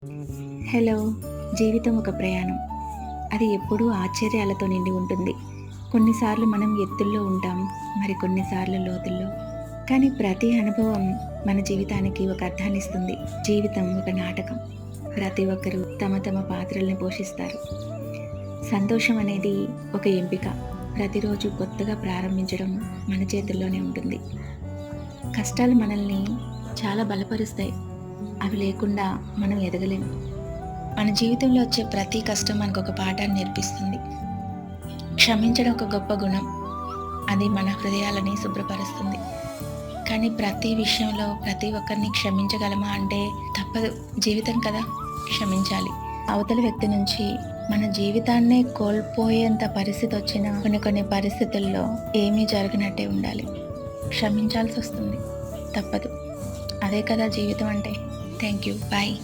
Hello! జీవితం ఒక ప్రయాణం. అది ఎప్పుడూ ఆశ్చర్యాలతో నిండి ఉంటుంది. కొన్నిసార్లు మనం ఎత్తుల్లో ఉంటాం, మరి కొన్నిసార్లు లోతుల్లో. కానీ ప్రతి అనుభవం మన జీవితానికి ఒక అర్థాన్నిస్తుంది. జీవితం ఒక నాటకం. ప్రతి ఒక్కరూ తమ తమ పాత్రల్ని పోషిస్తారు. సంతోషం అనేది ఒక ఎంపిక. ప్రతిరోజు కొత్తగా ప్రారంభించడం మన చేతుల్లోనే ఉంటుంది. కష్టాలు మనల్ని చాలా బలపరుస్తాయి. అవి లేకుండా మనం ఎదగలేం. మన జీవితంలో వచ్చే ప్రతి కష్టం మనకొక పాఠాన్ని నేర్పిస్తుంది. క్షమించడం ఒక గొప్ప గుణం. అది మన హృదయాలని శుభ్రపరుస్తుంది. కానీ ప్రతి విషయంలో ప్రతి ఒక్కరిని క్షమించగలమా అంటే తప్పదు. జీవితం కదా, క్షమించాలి. అవతలి వ్యక్తి నుంచి మన జీవితాన్నే కోల్పోయేంత పరిస్థితి వచ్చినా కొన్ని పరిస్థితుల్లో ఏమీ జరగనట్టే ఉండాలి. క్షమించాల్సి వస్తుంది. తప్పదు. అదే కదా జీవితం అంటే. Thank you. బాయ్.